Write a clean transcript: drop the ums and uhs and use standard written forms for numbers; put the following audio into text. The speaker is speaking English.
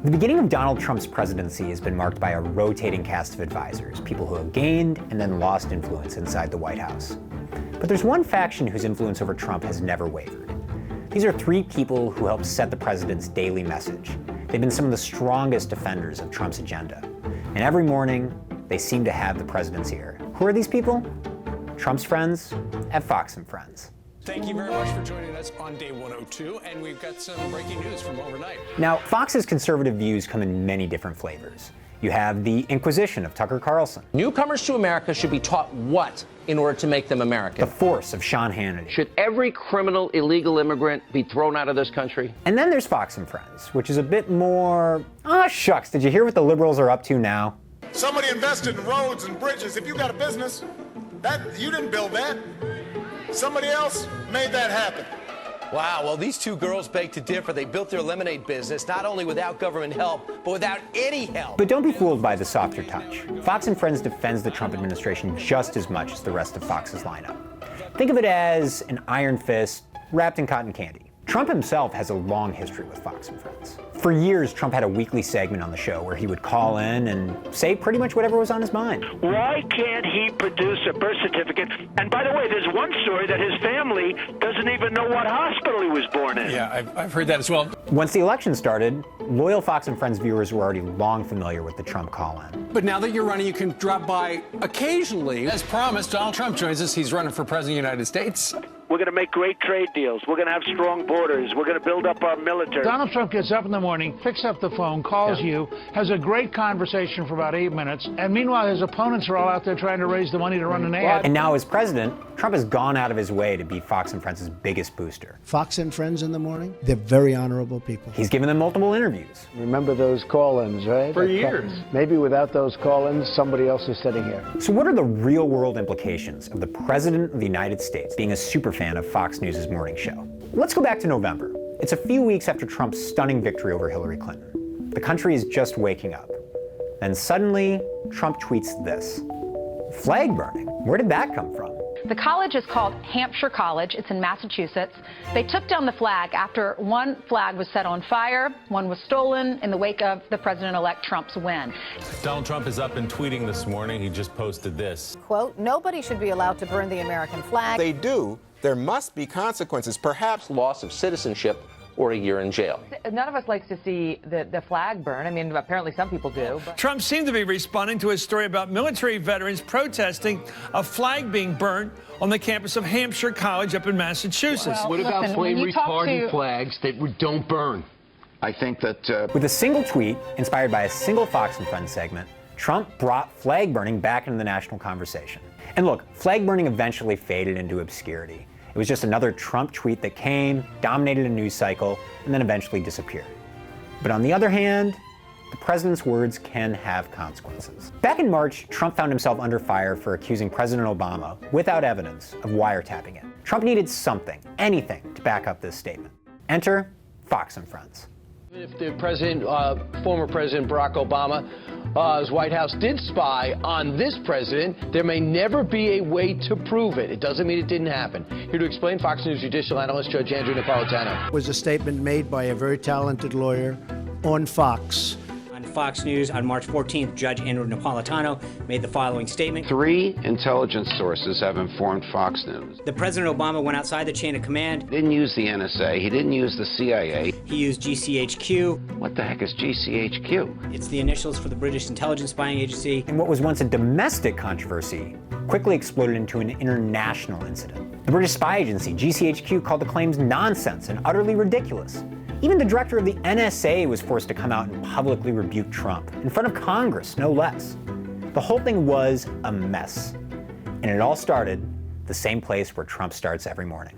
The beginning of Donald Trump's presidency has been marked by a rotating cast of advisors, people who have gained and then lost influence inside the White House. But there's one faction whose influence over Trump has never wavered. These are three people who help set the president's daily message. They've been some of the strongest defenders of Trump's agenda. And every morning, they seem to have the president's ear. Who are these people? Trump's friends at Fox and Friends. Thank you very much for joining us on Day 102, and we've got some breaking news from overnight. Now, Fox's conservative views come in many different flavors. You have the Inquisition of Tucker Carlson. Newcomers to America should be taught what in order to make them American? The Force of Sean Hannity. Should every criminal illegal immigrant be thrown out of this country? And then there's Fox and Friends, which is a bit more, shucks, did you hear what the liberals are up to now? Somebody invested in roads and bridges. If you got a business, you didn't build that. Somebody else made that happen. Wow, well, these two girls beg to differ. They built their lemonade business not only without government help, but without any help. But don't be fooled by the softer touch. Fox and Friends defends the Trump administration just as much as the rest of Fox's lineup. Think of it as an iron fist wrapped in cotton candy. Trump himself has a long history with Fox and Friends. For years, Trump had a weekly segment on the show where he would call in and say pretty much whatever was on his mind. Why can't he produce a birth certificate? And by the way, there's one story that his family doesn't even know what hospital he was born in. Yeah, I've heard that as well. Once the election started, loyal Fox and Friends viewers were already long familiar with the Trump call-in. But now that you're running, you can drop by occasionally. As promised, Donald Trump joins us. He's running for president of the United States. We're going to make great trade deals. We're going to have strong borders. We're going to build up our military. Donald Trump gets up in the morning, picks up the phone, calls you, has a great conversation for about 8 minutes, and meanwhile his opponents are all out there trying to raise the money to run an ad. And now as president, Trump has gone out of his way to be Fox and Friends' biggest booster. Fox and Friends in the morning, they're very honorable people. He's given them multiple interviews. Remember those call-ins, right? For years. Maybe without those call-ins, somebody else is sitting here. So what are the real-world implications of the President of the United States being a superfan of Fox News' morning show? Let's go back to November. It's a few weeks after Trump's stunning victory over Hillary Clinton. The country is just waking up. Then suddenly, Trump tweets this. Flag burning? Where did that come from? The college is called Hampshire College. It's in Massachusetts. They took down the flag after one flag was set on fire, one was stolen in the wake of the President-elect Trump's win. Donald Trump is up and tweeting this morning. He just posted this. Quote, nobody should be allowed to burn the American flag. They do. There must be consequences, perhaps Loss of citizenship or a year in jail. None of us likes to see the flag burn. I mean, apparently some people do. But. Trump seemed to be responding to a story about military veterans protesting a flag being burned on the campus of Hampshire College up in Massachusetts. Well, what about flame retardant flags that don't burn? I think that... With a single tweet, inspired by a single Fox and Friends segment, Trump brought flag burning back into the national conversation. And look, flag burning eventually faded into obscurity. It was just another Trump tweet that came, dominated a news cycle, and then eventually disappeared. But on the other hand, the president's words can have consequences. Back in March, Trump found himself under fire for accusing President Obama, without evidence, of wiretapping him. Trump needed something, anything, to back up this statement. Enter Fox and Friends. If the former President Barack Obama, his White House did spy on this president, there may never be a way to prove it. It doesn't mean it didn't happen. Here to explain, Fox News judicial analyst Judge Andrew Napolitano. It was a statement made by a very talented lawyer on Fox. On Fox News on March 14th, Judge Andrew Napolitano made the following statement. 3 intelligence sources have informed Fox News. The President Obama went outside the chain of command. He didn't use the NSA. He didn't use the CIA. He used GCHQ. What the heck is GCHQ? It's the initials for the British intelligence spying agency. And what was once a domestic controversy quickly exploded into an international incident. The British spy agency, GCHQ, called the claims nonsense and utterly ridiculous. Even the director of the NSA was forced to come out and publicly rebuke Trump, in front of Congress, no less. The whole thing was a mess. And it all started the same place where Trump starts every morning.